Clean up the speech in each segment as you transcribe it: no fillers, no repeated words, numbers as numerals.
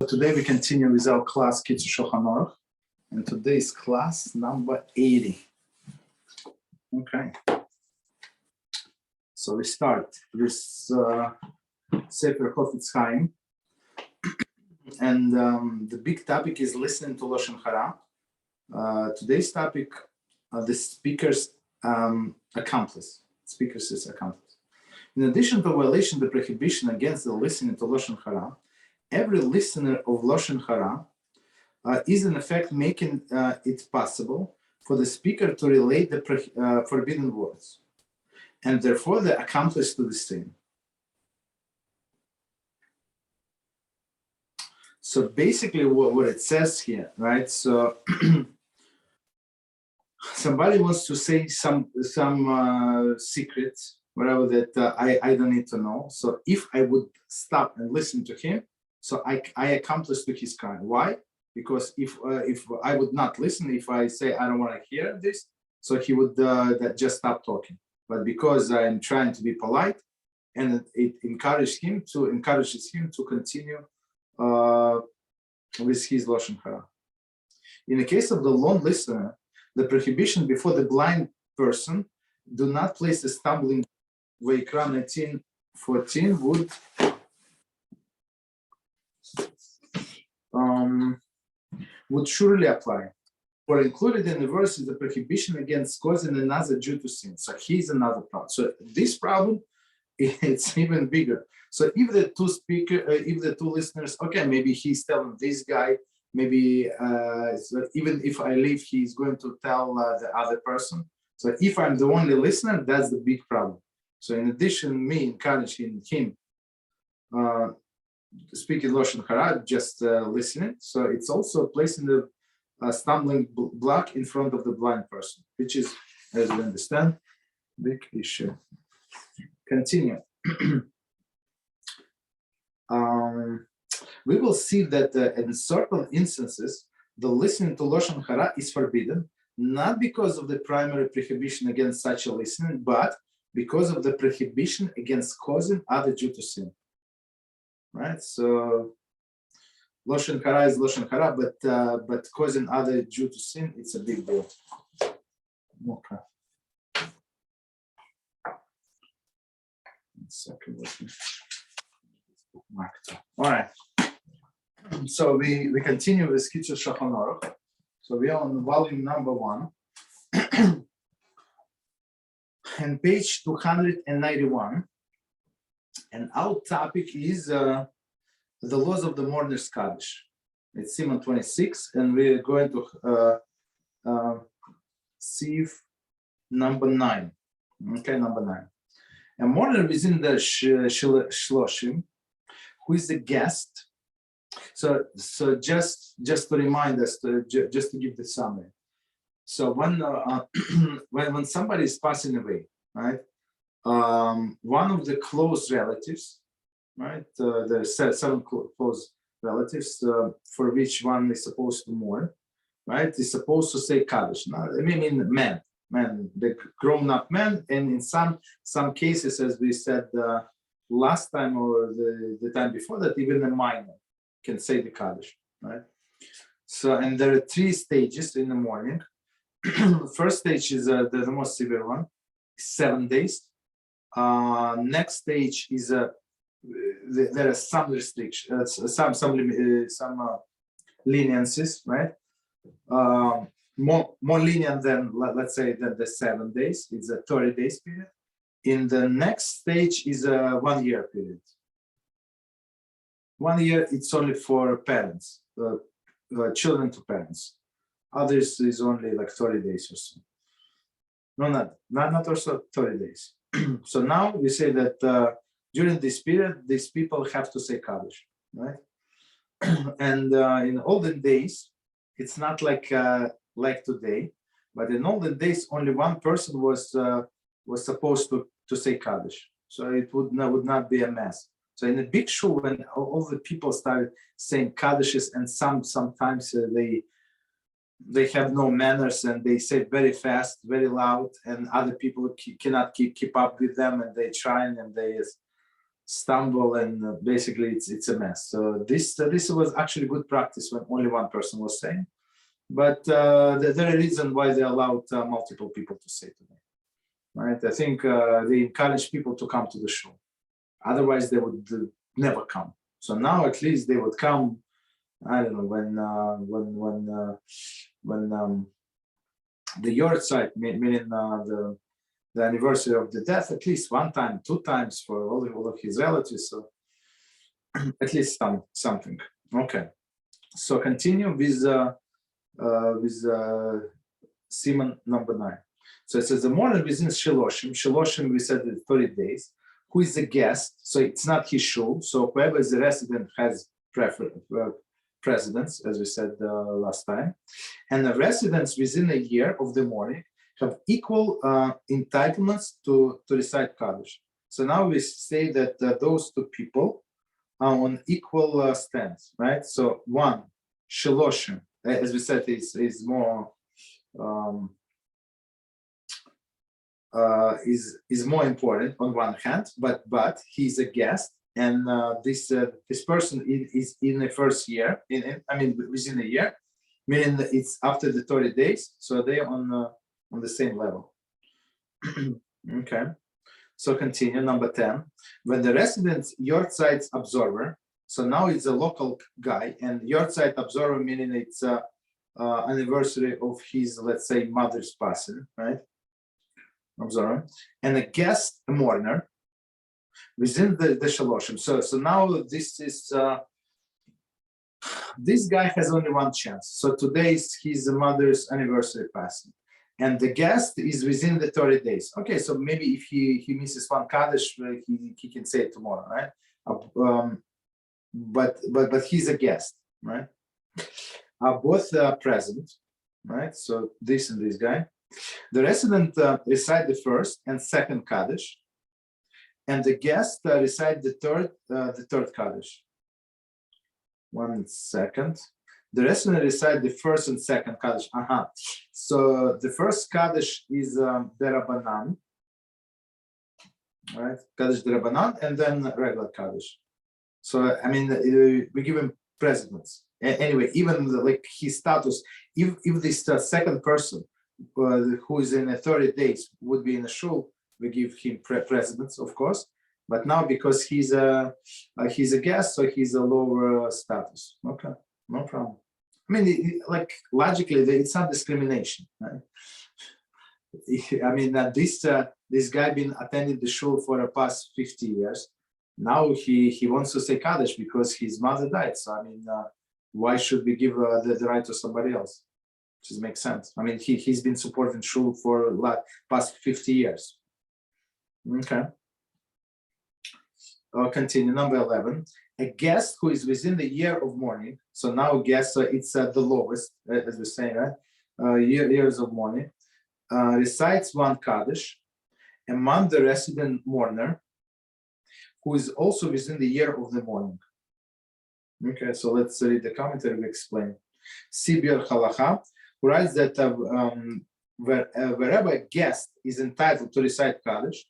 today we continue with our class Kitzur, and today's class number 80. Okay. So we start with Sefer Chofetz Chaim, and the big topic is listening to Lashon Hara. Today's topic, the speaker's accomplice. Speaker's is accomplice. In addition to violation the prohibition against the listening to Lashon Hara, every listener of Lashon Hara is in effect making it possible for the speaker to relate the forbidden words, and therefore the accomplice to the sin. So basically what it says here, right? So somebody wants to say some secrets, whatever that I don't need to know. So if I would stop and listen to him, so I accomplish to his crime. Why? Because if I would not listen, if I say I don't want to hear this, so he would just stop talking. But because I'm trying to be polite, and it encourages him to continue with his Lashon Hara. In the case of the lone listener, the prohibition before the blind person do not place a stumbling. Vayikra 19:14 would surely apply. For included in the verse is the prohibition against causing another Jew to sin. So here's another problem. So this problem, it's even bigger. So if the two listeners, okay, maybe he's telling this guy, maybe even if I leave, he's going to tell the other person. So if I'm the only listener, that's the big problem. So in addition, me encouraging him speaking Lashon Hara, just listening. So it's also placing the stumbling block in front of the blind person, which is, as we understand, big issue. Continue. We will see that in certain instances, the listening to Lashon Hara is forbidden, not because of the primary prohibition against such a listening, but because of the prohibition against causing other Jew to sin. Right? So Lashon Hara is Lashon Hara, but causing other Jew to sin, it's a big deal. Okay. All right. So we continue with Kitzur Shulchan Aruch. So we are on volume number 1. And page 291, and our topic is the laws of the mourner's Kaddish. It's Simon 26, and we're going to see number 9. Okay, number 9. A mourner within the Shloshim, who is a guest. So just to remind us, just to give the summary. So when somebody is passing away, right? One of the close relatives, right? There are 7 close relatives for which one is supposed to mourn, right? Is supposed to say Kaddish. Now, I mean men, the grown-up men, and in some cases, as we said last time or the time before that, even a minor can say the Kaddish, right? So, and there are 3 stages in the morning. First stage is the most severe one, 7 days. Next stage is there are some restrictions, some leniencies, right? More lenient than, let's say, than the 7 days. It's a 30 days period. In the next stage is a 1 year period. 1 year, it's only for parents, children to parents. Others is only like 30 days or so. No, not also 30 days. So now we say that during this period, these people have to say Kaddish, right? And in olden days, it's not like today, but in olden days, only one person was supposed to say Kaddish. So it would not be a mess. So in a big shul, when all the people started saying Kaddishes, and sometimes they have no manners and they say very fast, very loud, and other people cannot keep up with them, and they try and stumble, and basically it's a mess. So this was actually good practice when only one person was saying, but there are reasons why they allowed multiple people to say to them, right? I think they encourage people to come to the show, otherwise they would never come. So now at least they would come. I don't know when the yahrzeit, meaning the anniversary of the death, at least one time, 2 times for all of his relatives. So at least something. Okay. So continue with Simon number 9. So it says the morning within Shiloshim. Shiloshim, we said 30 days. Who is the guest? So it's not his shul. So whoever is the resident has precedence, as we said last time. And the residents within a year of the morning have equal entitlements to recite Kaddish. So now we say that those 2 people are on equal stands, right? So one, Shiloshim, as we said, is more is more important on one hand, but he's a guest, and this person is in the first year, within a year, meaning that it's after the 30 days, so they're on the same level. Okay, so continue, number 10. When the resident yahrzeit observer, so now it's a local guy, and yahrzeit observer meaning it's anniversary of his, let's say, mother's passing, right? Observer, and a guest, a mourner, within the Shiloshim. So now this is this guy has only one chance. So today is his mother's anniversary passing, and the guest is within the 30 days. Okay, so maybe if he misses one Kaddish, he can say it tomorrow, right? But he's a guest, right? Both are present, right? So this and this guy. The resident recite the first and second Kaddish, and the guest recite the third Kaddish. 1 second. The resident recite the first and second Kaddish. So the first Kaddish is Derabanan, right? Kaddish Derabanan, and then regular Kaddish. So I mean, we give him precedence. Anyway, even like his status, if this second person who is in the 30 days would be in a shul, we give him precedence, of course. But now because he's a guest, so he's a lower status. Okay, no problem. I mean, like logically, it's not discrimination, right? I mean, this guy been attending the shul for the past 50 years. Now he wants to say Kaddish because his mother died. So I mean, why should we give the right to somebody else? Just makes sense. I mean, he's been supporting shul for past 50 years. Okay. I'll continue. Number 11. A guest who is within the year of mourning. So now guest, it's the lowest, as we say, right? Years of mourning. Recites one Kaddish among the resident mourner, who is also within the year of the mourning. Okay, so let's read the commentary. We explain. Sibir Halacha, who writes that wherever a guest is entitled to recite Kaddish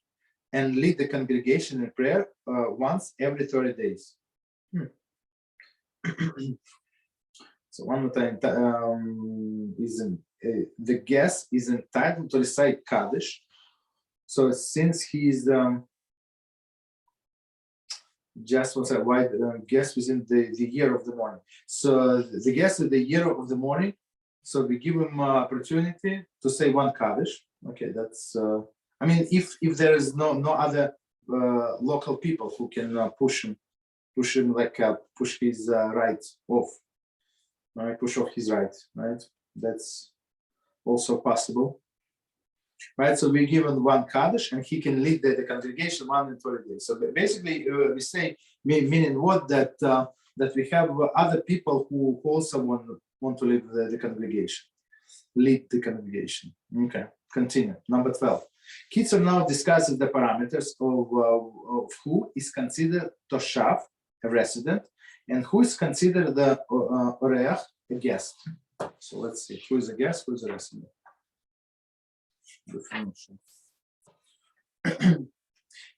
and lead the congregation in prayer once every 30 days. So one more time, the guest is entitled to recite Kaddish. So since he's just was a wide guest within the year of the morning. So the guest is the year of the morning. So we give him opportunity to say one Kaddish. Okay, that's. I mean, if there is no other local people who can push him like push his right off, right? Push off his right, right? That's also possible, right? So we give him one Kaddish, and he can lead the congregation 130 days. So basically, we say, meaning what, that we have other people who also want to lead the congregation, lead the congregation. Okay, continue. Number 12. Kitzur now discusses the parameters of who is considered toshav, a resident, and who is considered the oreach, a guest. So let's see, who is a guest, who is a resident.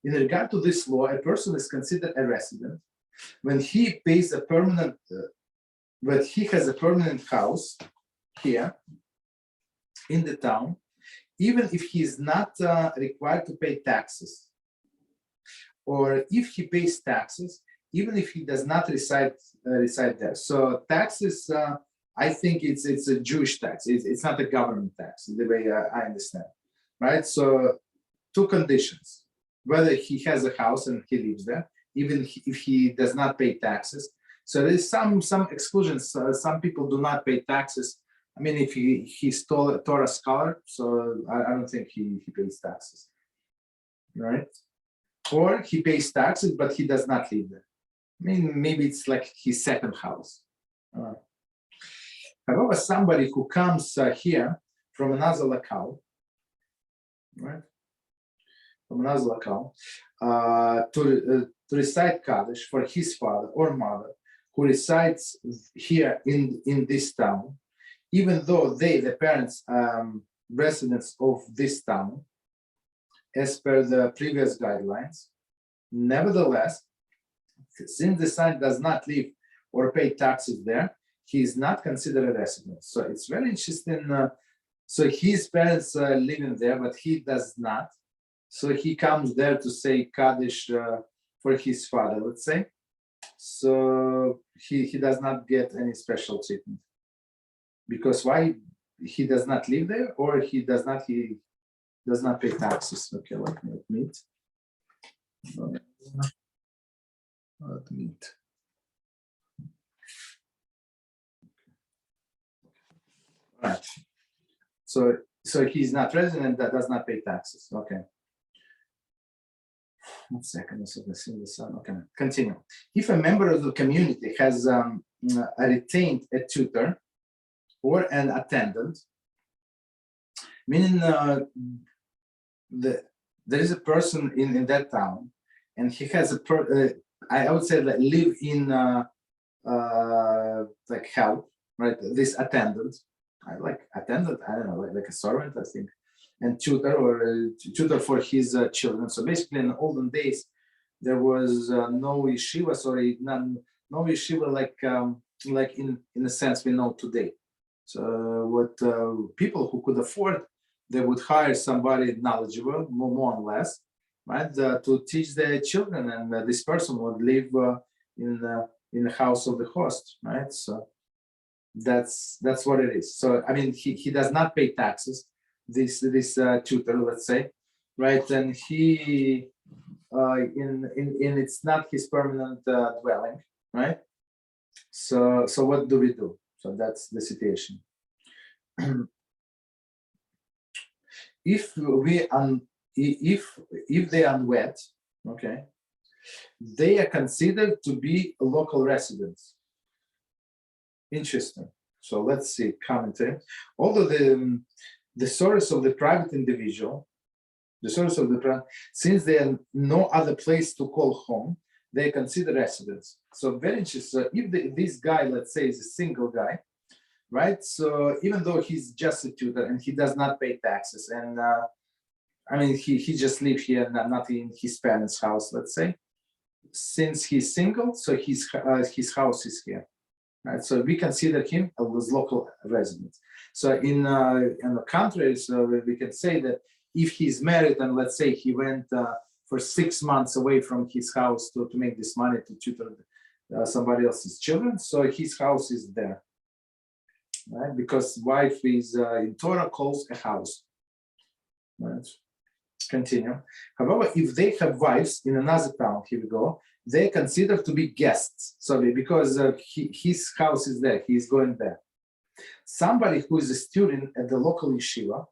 In regard to this law, a person is considered a resident when he pays a permanent, when he has a permanent house here in the town, even if he is not required to pay taxes, or if he pays taxes, even if he does not reside there. So taxes, I think it's a Jewish tax. It's not a government tax, the way I understand, right? So two conditions: whether he has a house and he lives there, even if he does not pay taxes. So there's some exclusions. Some people do not pay taxes. I mean, if he's a Torah scholar, so I don't think he pays taxes, right? Or he pays taxes, but he does not live there. I mean, maybe it's like his second house. However, somebody who comes here from another locale, right? From another locale, to recite Kaddish for his father or mother who resides here in this town, even though the parents, residents of this town, as per the previous guidelines. Nevertheless, since the son does not live or pay taxes there, he is not considered a resident. So it's very interesting. So his parents are living there, but he does not. So he comes there to say Kaddish for his father, let's say. So he does not get any special treatment. Because why? He does not live there, or he does not pay taxes. Okay, let me admit. Right. So he's not resident, that does not pay taxes. Okay. 1 second. Okay, continue. If a member of the community has retained a tutor or an attendant, meaning there is a person in that town, and he has I would say that live in like help, right? This attendant, I don't know, like a servant, I think, and tutor or tutor for his children. So basically, in the olden days, there was no yeshiva, no yeshiva like in the sense we know today. So what people who could afford, they would hire somebody knowledgeable, more or less, right, to teach their children, and this person would live in the house of the host, right? So that's what it is. So I mean, he does not pay taxes. This tutor, let's say, right? And he it's not his permanent dwelling, right? So what do we do? So that's the situation. If they are unwed, okay, they are considered to be local residents. Interesting. So let's see commentary. Although the source of the private individual, since there are no other place to call home, they consider residents. So very interesting. So if this guy, let's say, is a single guy, right? So even though he's just a tutor and he does not pay taxes, and I mean he just lives here, not in his parents' house, let's say. Since he's single, so his house is here, right? So we consider him as local resident. So in the country, so we can say that if he's married and let's say he went for 6 months away from his house to make this money to tutor somebody else's children, so his house is there. Right? Because wife is in Torah calls a house. Right? Continue. However, if they have wives in another town, here we go, they consider to be guests. So because his house is there, he is going there. Somebody who is a student at the local yeshiva,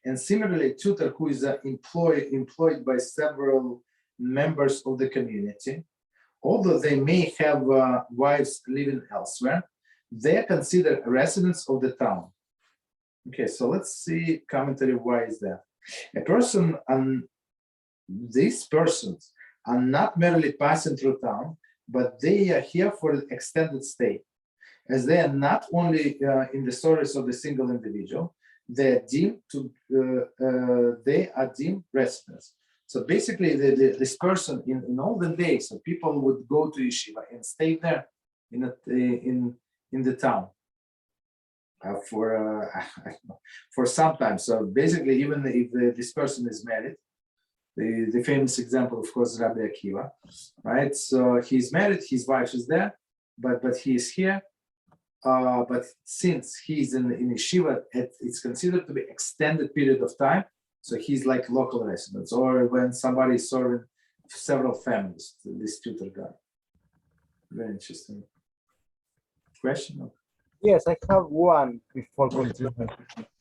and similarly a tutor who is employed by several members of the community, although they may have wives living elsewhere, they are considered residents of the town. Okay, so let's see commentary. Why is that? These persons are not merely passing through town, but they are here for an extended stay, as they are not only in the service of the single individual, they are deemed residents. So basically, this person in olden days, so people would go to yeshiva and stay there in the town for for some time. So basically, even if this person is married, the famous example, of course, Rabbi Akiva, right? So he's married, his wife is there, but he is here. But since he's in yeshiva, it's considered to be extended period of time. So he's like local residents, or when somebody is serving several families, this tutor guy. Very interesting. Question? Yes, I have one before continuing.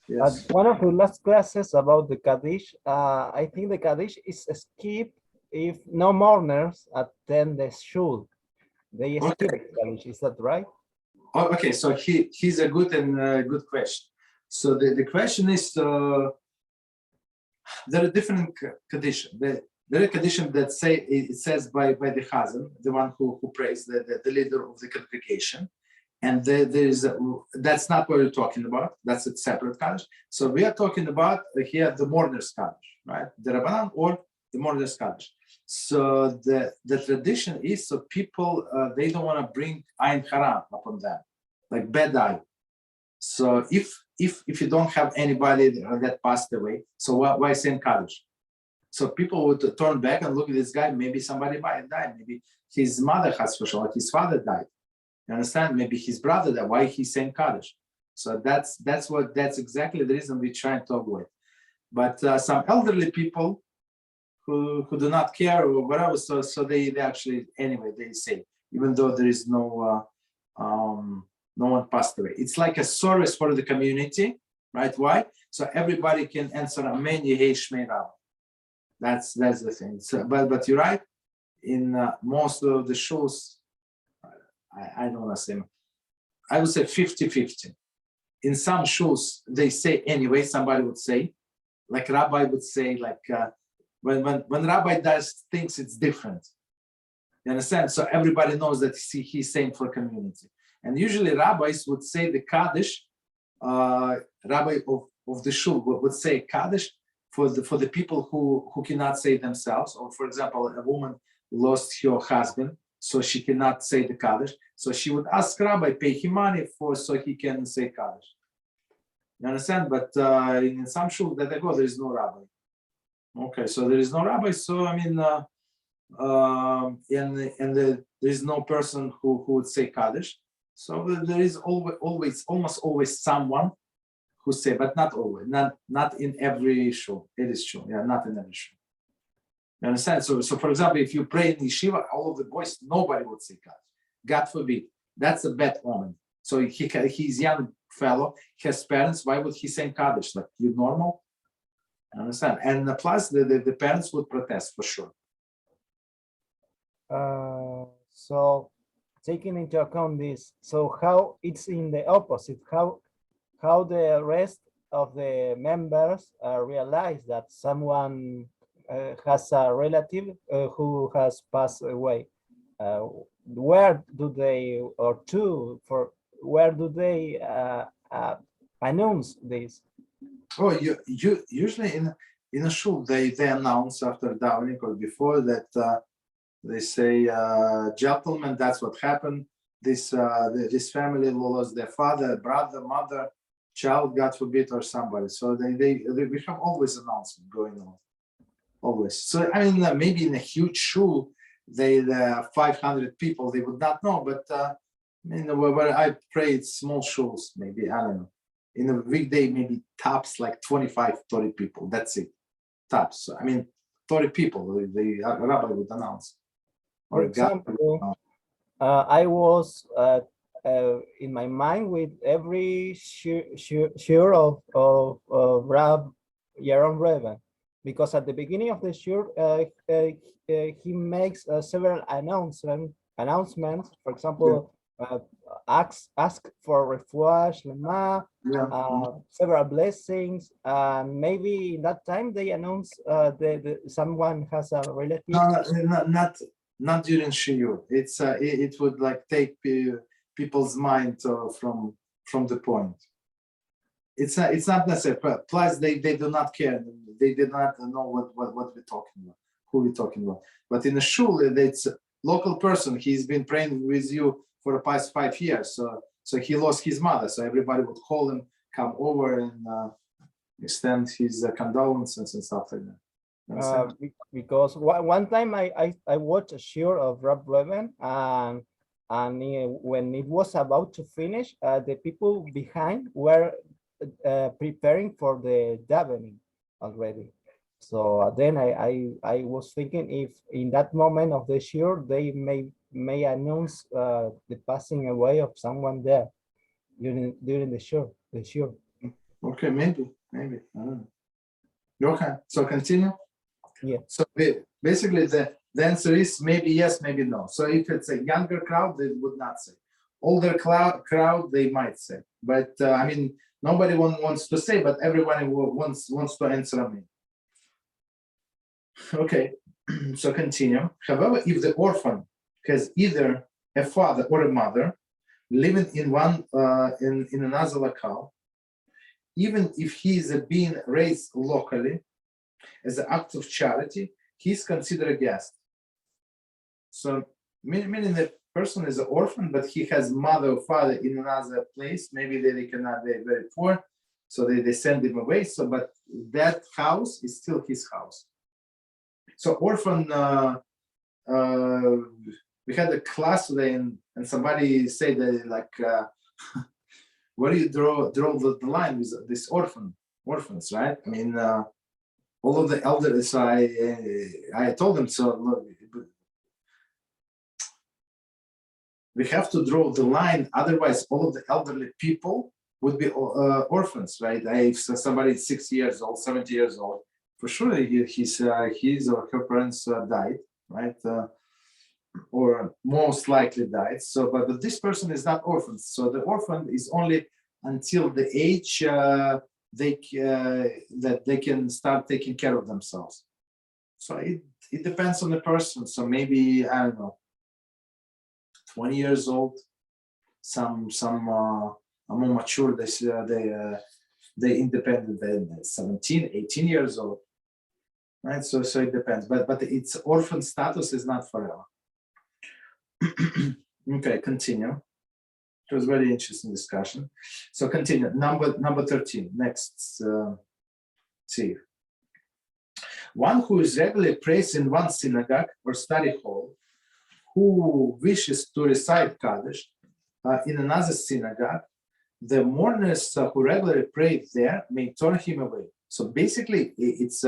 Yes. At one of the last classes about the Kaddish, I think the Kaddish is skipped if no mourners attend the shul. They skip the Kaddish, is that right? Oh, okay, so he's a good question. So the question is, there are different conditions. There are conditions that say it says by the Chazan, the one who prays, the leader of the congregation, and that's not what we're talking about. That's a separate Kaddish. So we are talking about here the mourner's Kaddish, right? The Rabbanan or the mourner's Kaddish. So the tradition is, so people they don't want to bring ayin hara upon them, like bad eye. So if you don't have anybody that passed away, so why send Kaddish? So people would turn back and look at this guy. Maybe somebody might die. Maybe his mother has for sure, like his father died. You understand? Maybe his brother died. Why he sent Kaddish? So that's exactly the reason we're trying to avoid. But some elderly people who do not care or whatever, so they actually anyway they say, even though there is no one passed away. It's like a service for the community, right? Why? So everybody can answer Amen Yehei Shmei Rab. That's the thing. So, but you're right. In most of the shows, I don't want to say. I would say 50-50. In some shows, they say anyway. Somebody would say, like Rabbi would say, like when Rabbi does things, it's different. You understand? So everybody knows that he's saying for community. And usually rabbis would say the Kaddish, rabbi of the shul would say Kaddish for the people who cannot say themselves. Or for example, a woman lost her husband, so she cannot say the Kaddish. So she would ask rabbi, pay him money so he can say Kaddish. You understand? But in some shul that I go, there is no rabbi. Okay, so there is no rabbi. So I mean, there is no person who would say Kaddish. So there is almost always someone who say, but not always, not in every shul. It is true, yeah, not in every shul. You understand? So for example, if you pray in yeshiva, all of the boys, nobody would say Kaddish. God forbid. That's a bad omen. So he's a young fellow, he has parents. Why would he say Kaddish? Like, you normal? You understand? And plus, the parents would protest for sure. So taking into account this, so how it's in the opposite, how the rest of the members realize that someone has a relative who has passed away. Where do they, where do they announce this? Oh, you usually in a shul they announce after davening or before that. They say, gentlemen, that's what happened. This family lost their father, brother, mother, child, God forbid, or somebody. So we have always announcement going on, always. So I mean, maybe in a huge shul, 500 people, they would not know. But I mean, where I pray, it's small shuls, maybe, I don't know. In a weekday, maybe tops like 25-30 people. That's it, tops. So, I mean, 30 people, the rabbi would announce. For example, I was in my mind with every shur of Rab Yaron Reuven, because at the beginning of the shur, he makes several announcements. For example, ask for refuah shlema, several blessings, and maybe in that time they announce someone has a relative. No, not during shiur. It would like take people's mind from the point. It's not necessary. Plus, they do not care. They did not know what we're talking about. who we're talking about. But in a shul, it's a local person. He's been praying with you for the past 5 years. So he lost his mother. So everybody would call him, come over and extend his condolences and stuff like that. Because one time I watched a show of Rob Reven, and when it was about to finish, the people behind were preparing for the davening already. So then I was thinking if in that moment of the show they may announce the passing away of someone there during the show. Okay, maybe. I don't know. Okay, so continue. Yeah. So basically the answer is maybe yes, maybe no. So if it's a younger crowd, they would not say. Older crowd, they might say. But I mean, nobody wants to say, but everybody wants to answer me. Okay, so continue. However, if the orphan has either a father or a mother living in another locale, even if he is being raised locally as an act of charity, he's considered a guest. So meaning the person is an orphan, but he has mother or father in another place. Maybe they cannot, they're very poor, so they send him away. So, but that house is still his house. So orphan, we had a class today, and somebody said that like, where do you draw the line with this orphans, right? I mean, all of the elders, I told them, so look, we have to draw the line, otherwise all of the elderly people would be orphans, right? If somebody is 60 years old, 70 years old, for sure his or her parents died, right? Or most likely died. So, but this person is not orphan. So the orphan is only until the age that they can start taking care of themselves. So it depends on the person. So maybe, I don't know, 20 years old. Some are more mature. They independent. They're 17, 18 years old, right? So it depends. But its orphan status is not forever. Okay, continue. It was very interesting discussion. So continue. Number 13. Next, see. One who is regularly prays in one synagogue or study hall, who wishes to recite Kaddish in another synagogue, the mourners who regularly pray there may turn him away. So basically, it's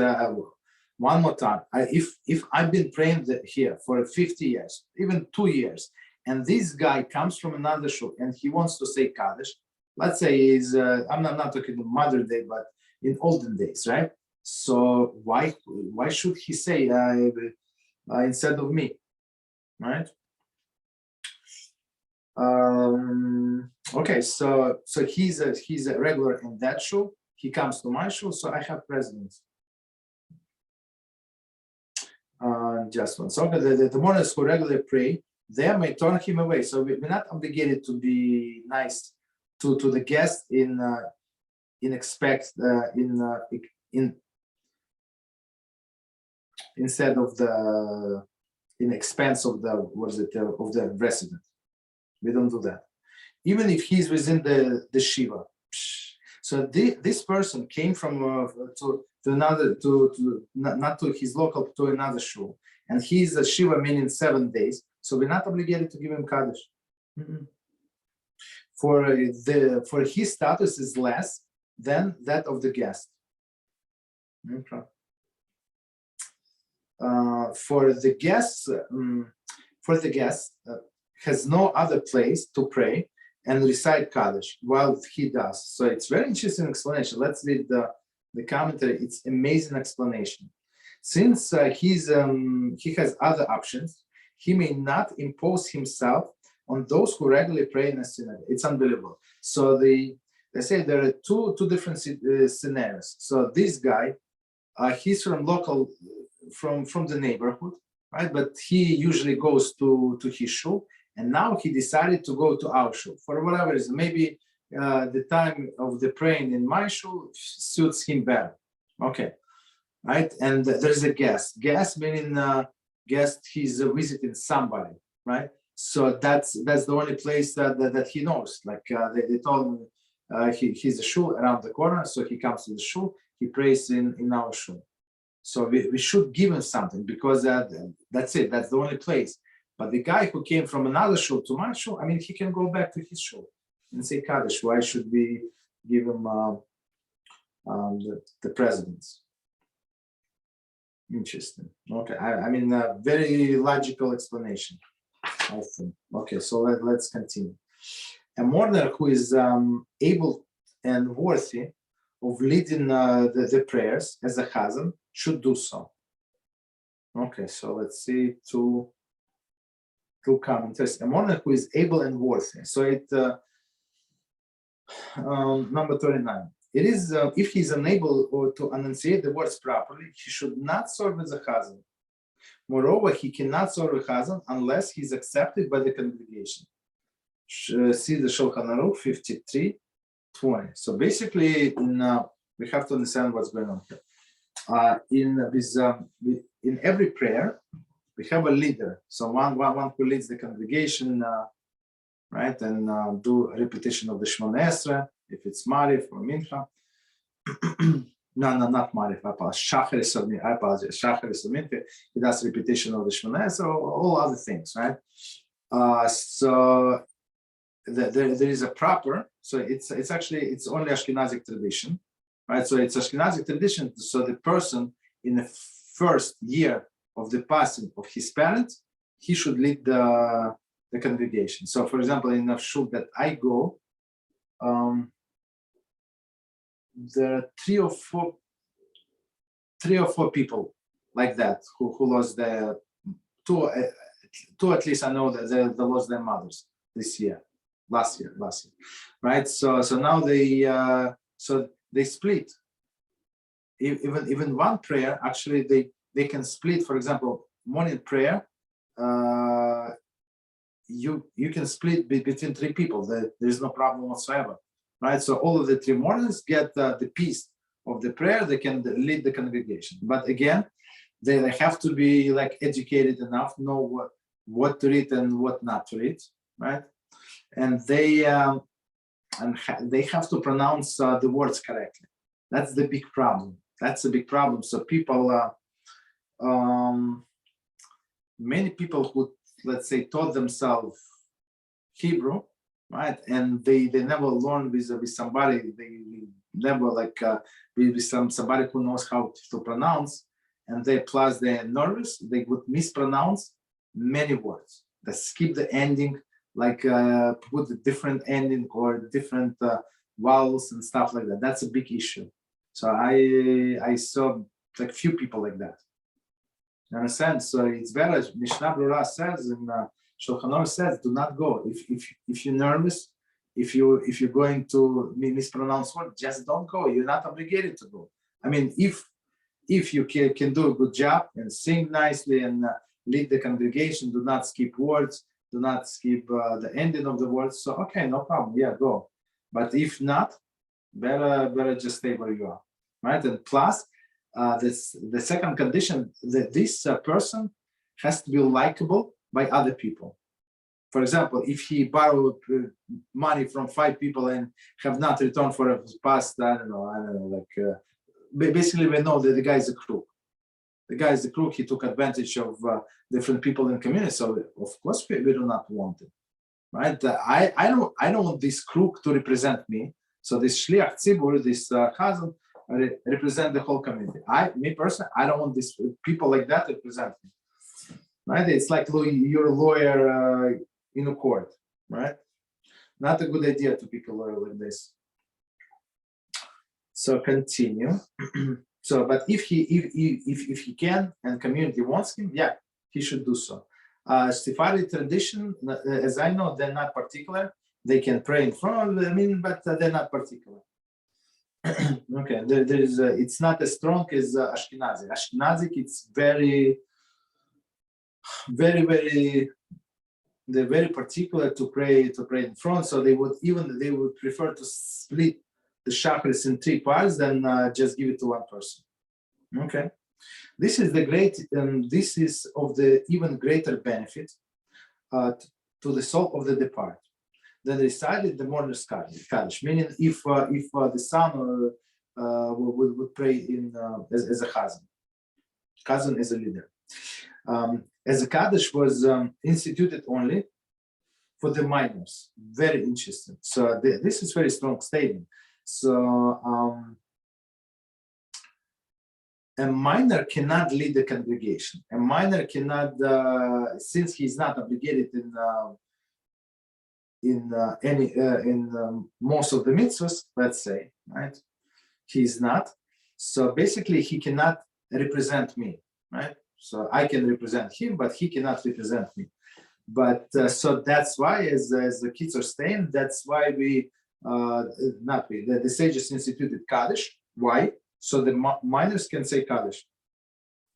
one more time. If I've been praying here for 50 years, even 2 years, and this guy comes from another shul and he wants to say Kaddish, let's say I'm not talking about modern day, but in olden days, right? So why should he say instead of me, right? Okay, so he's a regular in that shul. He comes to my shul, so I have precedence. Just one. So the mourners who regularly pray, they may turn him away. So we're not obligated to be nice to the guest instead of in expense of the of the resident. We don't do that, even if he's within the shiva. So this person came from to another not to his local, to another shul, and he's a shiva meaning 7 days. So we're not obligated to give him Kaddish. For his status is less than that of the guest. Okay. For the guest has no other place to pray and recite Kaddish while he does. So it's very interesting explanation. Let's read the commentary. It's amazing explanation. Since he has other options, he may not impose himself on those who regularly pray in a synagogue. It's unbelievable. So they say there are two different scenarios. So this guy, he's from the neighborhood, right? But he usually goes to his shul, and now he decided to go to our shul for whatever reason. Maybe the time of the praying in my shul suits him better. Okay. right? And there's a guest. Guest meaning guest, he's visiting somebody, right? So that's the only place that he knows. Like they told him he's a shul around the corner, so he comes to the shul, he prays in our shul. So we should give him something, because that's it, that's the only place. But the guy who came from another shul to my shul, I mean, he can go back to his shul and say Kaddish. Why should we give him the presidents? Interesting. Okay, I mean, very logical explanation, I think. Okay, so let's continue. A mourner who is able and worthy of leading the prayers as a chazan should do so. Okay, so let's see two commentaries. A mourner who is able and worthy. So it number 39. It is if he is unable to enunciate the words properly, he should not serve as a chazan. Moreover, he cannot serve a chazan unless he is accepted by the congregation. See the Shulchan Aruch 53:20. So basically, we have to understand what's going on here. In every prayer, we have a leader. So one who leads the congregation, right, and do a repetition of the Shemona Esrei, if it's Marif or Mincha. No, not Marif, I apologize. Shacharis or Mincha, he does repetition of the Shemona Esrei, all other things, right? So there is a proper, so it's only Ashkenazic tradition, right? So it's Ashkenazic tradition, so the person in the first year of the passing of his parents, he should lead the congregation. So for example, in the shul that I go, there are three or four people like that who lost their two at least. I know that they lost their mothers last year, right? So now they split. Even one prayer, actually they can split. For example, morning prayer, you can split between three people. There is no problem whatsoever, right? So all of the three mornings get the piece of the prayer. They can lead the congregation, but again, they have to be like educated enough, know what to read and what not to read, right? And they have to pronounce the words correctly. That's the big problem. That's a big problem. So people, many people who, let's say, taught themselves Hebrew, right, and they never learned with somebody. They never with somebody who knows how to pronounce, and they're nervous. They would mispronounce many words. They skip the ending, put a different ending or different vowels and stuff like that. That's a big issue. So I saw like few people like that. You understand? So it's better. Mishnah Brura says, and Shulchan Aruch says, do not go. If you're nervous, if you're going to mispronounce word, just don't go. You're not obligated to go. I mean, if you can do a good job and sing nicely and lead the congregation, do not skip words, do not skip the ending of the words. So okay, no problem. Yeah, go. But if not, better just stay where you are, right? And plus, the second condition, that this person has to be likable by other people. For example, if he borrowed money from 5 people and have not returned for a past, I don't know, basically we know that the guy is a crook. The guy is a crook. He took advantage of different people in the community. So of course we do not want it, right? I don't want this crook to represent me. So this shliach tzibur, this chazan, represent the whole community. Me personally, I don't want these people like that to represent me, right? It's like you're a lawyer in a court, right? Not a good idea to pick a lawyer like this. So continue. So, but if he can and community wants him, yeah, he should do so. Sephardi tradition, as I know, they're not particular. They can pray in front of them, but they're not particular. Okay, there is it's not as strong as Ashkenazi. Ashkenazic, it's very, they're very particular to pray in front. So they would prefer to split the chakras in 3 parts than just give it to one person. Okay, this is the great, this is of the even greater benefit to the soul of the departed that recited the mourner's Kaddish, meaning if the son would pray in as a Chazan as a leader. As a Kaddish was instituted only for the minors. Very interesting. So this is very strong statement. So a minor cannot lead the congregation. A minor cannot, since he's not obligated in most of the mitzvahs, let's say, right? He's not. So basically, he cannot represent me, right? So I can represent him, but he cannot represent me. But so that's why, as the Kitzur saying, that's why we, the sages instituted Kaddish. Why? So the minors can say Kaddish.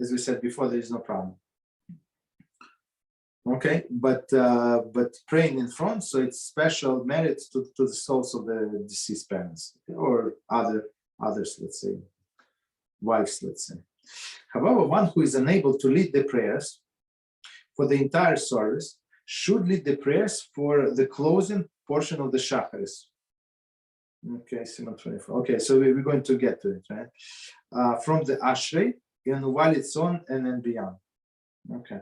As we said before, there is no problem. Okay, but praying in front, so it's special merits to the souls of the deceased parents or others, let's say, wives, let's say. However, one who is unable to lead the prayers for the entire service should lead the prayers for the closing portion of the Shacharis. Okay, Simon 24. Okay, so we're going to get to it, right? From the Ashrei and while it's on and then beyond. Okay.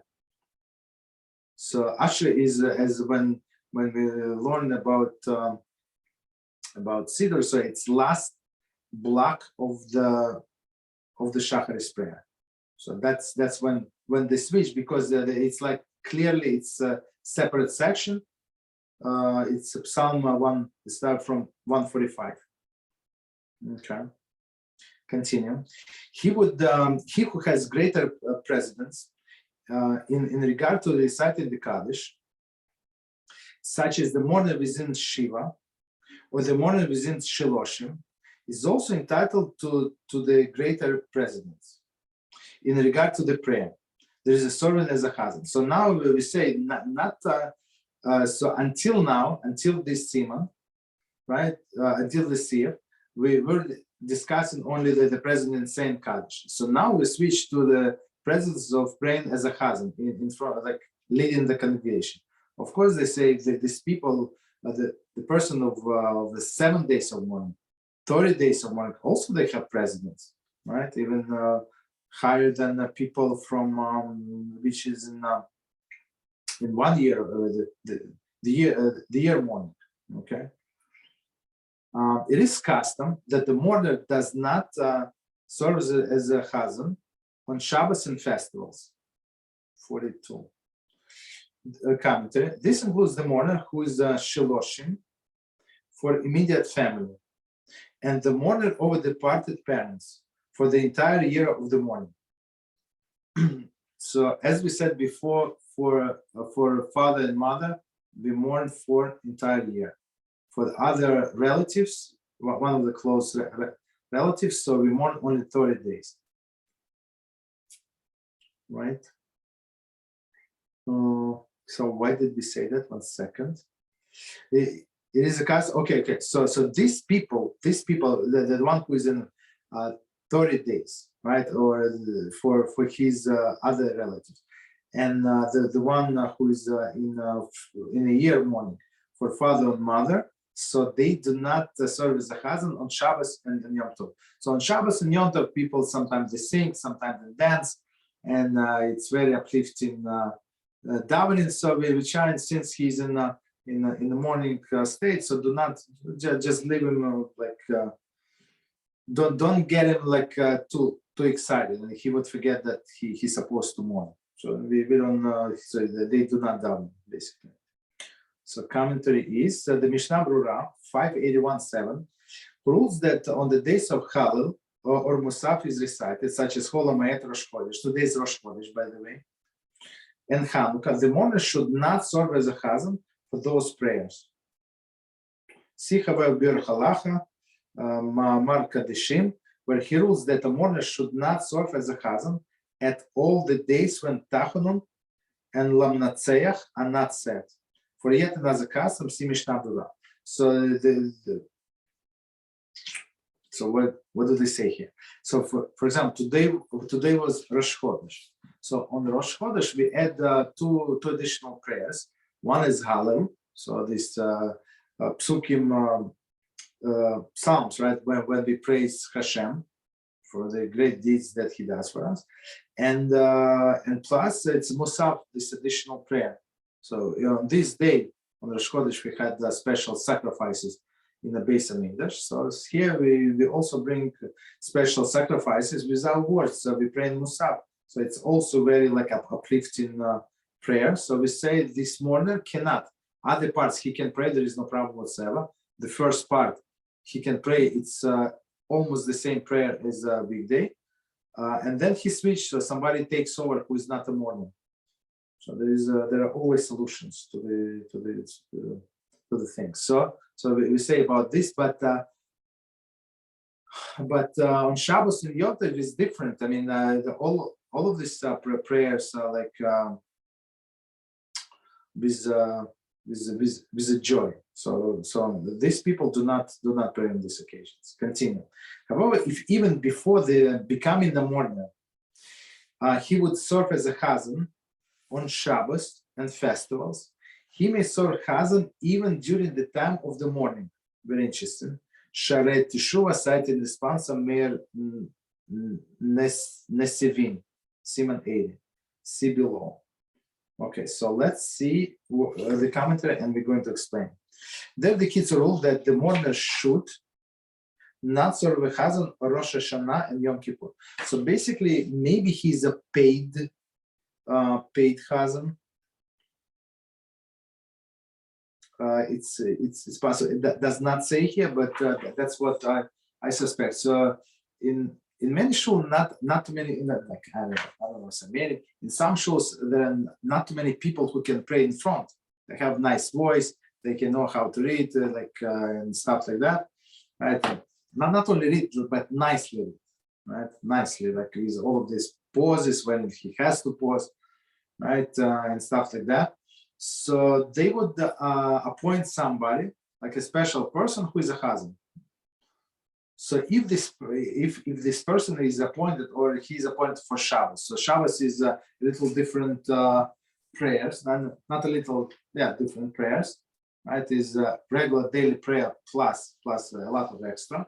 So Ashrei is as when we learn about Siddur, so it's last block of the Shacharis prayer. So that's when they switch, because it's like clearly it's a separate section. It's Psalm 1, start from 145. Okay, continue. He who has greater precedence in regard to reciting the Kaddish, such as the mourner within Shiva or the mourner within Shiloshim, is also entitled to the greater precedence in regard to the prayer. There is a servant as a Chazan. So now we say so until now, until this Simon, right? Until this year, we were discussing only the president saying Kaddish. So now we switch to the presence of praying as a Chazan in front, like leading the congregation. Of course, they say that these people, the person of the 7 days of mourning, 30 days of mourning, also they have precedence, right? Even higher than people from which is in 1 year, the year mourning. Okay. It is custom that the mourner does not serve as a Chazan on Shabbos and festivals. 42. Commentary. This includes the mourner who is Shiloshim for immediate family, and the mourner over departed parents for the entire year of the mourning. So, as we said before, for father and mother, we mourn for entire year. For the other relatives, one of the close relatives, so we mourn only 30 days. Right? So why did we say that? 1 second. It is a case. Okay. So these people, the one who is in 30 days, right, or for his other relatives, and the one who is in a year mourning for father and mother, so they do not serve as a Chazan on Shabbos and Yom Tov. So on Shabbos and Yom Tov, people sometimes they sing, sometimes they dance, and it's very uplifting davening. So we try, and since he's in the morning state, so do not just leave him don't get him too excited, and he would forget that he's supposed to mourn. So we don't so they do not daven basically. So commentary is the Mishnah Brura 581.7 rules that on the days of Halal or Musaf is recited, such as Chol HaMoed Rosh Chodesh. Today is Rosh Chodesh, by the way, and Hanukkah, the mourner should not serve as a Chazan for those prayers. See however Bir Halacha Ma'amar Kadeshim, where he rules that a mourner should not serve as a Chazan at all the days when Tachanun and Lamnatseach are not said. For yet another custom, see Mishnah Brura. So So what do they say here? So for example, today was Rosh Chodesh. So on Rosh Chodesh we add two additional prayers. One is Hallel. So this psukim, psalms, right? When we praise HaShem for the great deeds that He does for us, and plus it's Musaf, this additional prayer. So on this day on Rosh Chodesh we had special sacrifices in the Beis Hamikdash. So here we also bring special sacrifices without words. So we pray in Musaf. So it's also very like uplifting prayer. So we say this morning cannot. Other parts he can pray. There is no problem whatsoever. The first part he can pray. It's almost the same prayer as a weekday. And then he switched. So somebody takes over who is not a mourner. So there are always solutions to the things. So we say about this, but on Shabbos and Yom Tov is different. I mean, all of these prayers are like with a joy. So these people do not pray on these occasions. Continue. However, if even before the becoming the mourner, he would serve as a chazan on Shabbos and festivals, he may serve chazan even during the time of the morning. Very interesting. Sharet Teshuvah cited the sponsor Meir Nesevin, Simon 80. See below. Okay, so let's see the commentary and we're going to explain. There the Kitzur rule that the mourner should not serve a chazan or Rosh Hashanah and Yom Kippur. So basically, maybe he's a paid chazan. It's possible. That does not say here, but that's what I suspect. So in many shuls, not too many. Like I don't know, so many. In some shuls, there are not too many people who can pray in front. They have nice voice. They can know how to read, and stuff like that, right? Not only read, but nicely read, right? Nicely, like with all of these pauses when he has to pause, right, and stuff like that. So they would appoint somebody, like a special person who is a chazan. So if this person is appointed, or he's appointed for Shabbos, so Shabbos is a little different prayers, not a little, different prayers, right? Is a regular daily prayer plus a lot of extra.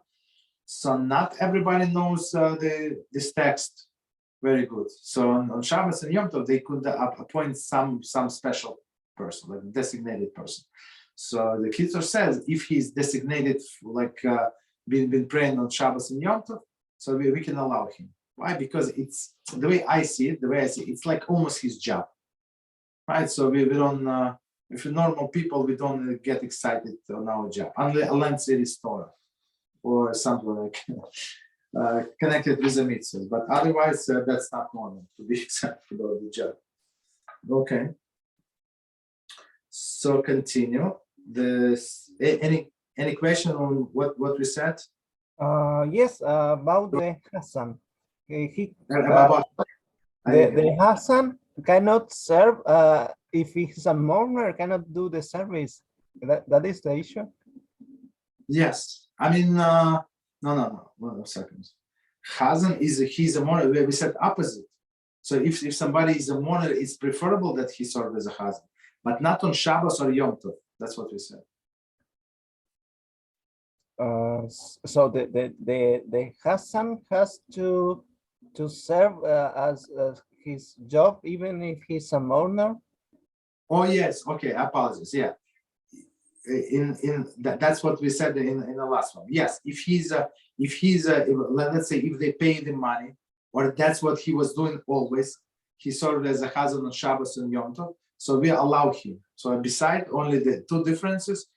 So not everybody knows this text very good. So on Shabbos and Yom Tov, they could appoint some special person, like a designated person. So the Kitzur says if he's designated, like been praying on Shabbos and Yom Tov, so we can allow him. Why? Because it's the way I see it, it's like almost his job, right? So we don't, if we're normal people, we don't get excited on our job, unless it is Torah or something like connected with the mitzvah. But otherwise, that's not normal to be excited about the job. Okay. So continue. Any question on what we said? Yes, about the Hassan. The The Hassan cannot serve if he's a mourner, cannot do the service. That is the issue. Yes, I mean no. 1 second. Chazan he's a mourner. We said opposite. So if somebody is a mourner, it's preferable that he serve as a chazan, but not on Shabbos or Yom Tov. That's what we said. So the Hassan has to serve as his job, even if he's a mourner. Oh yes, okay. I apologize. Yeah, that's what we said in the last one. Yes, if let's say if they pay the money, or that's what he was doing always, he served as a chazan on Shabbos and Yom Tov. So we allow him. So beside only the two differences,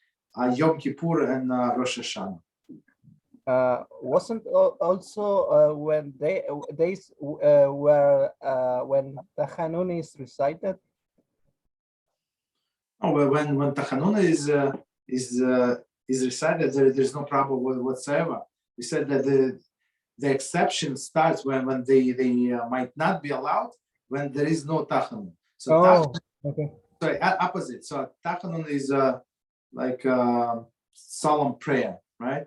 Yom Kippur and Rosh Hashanah. Wasn't also when days were when Tachanun is recited? Oh, well, when Tachanun is recited, there's no problem whatsoever. We said that the exception starts when they might not be allowed when there is no Tachanun. So okay. Sorry, opposite. So Tachanun is like solemn prayer, right?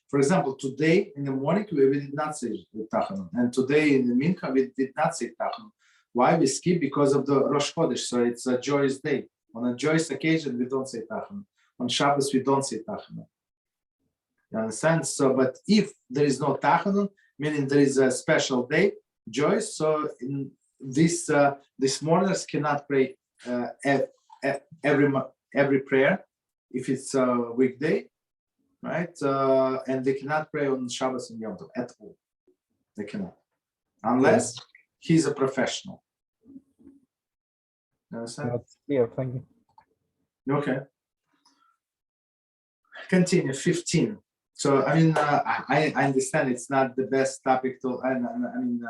For example, today in the morning we did not say Tachanun, and today in the Mincha we did not say Tachanun. Why we skip? Because of the Rosh Chodesh. So it's a joyous day. On a joyous occasion, we don't say Tachanun. On Shabbos, we don't say Tachanun. You understand? So, but if there is no Tachanun, meaning there is a special day, joyous. So in this, these mourners cannot pray every prayer if it's a weekday, right? And they cannot pray on Shabbos and Yom Tov at all. They cannot, unless he's a professional. You understand? That's clear. Thank you. Okay. Continue. 15. So I mean, I understand it's not the best topic to, I mean,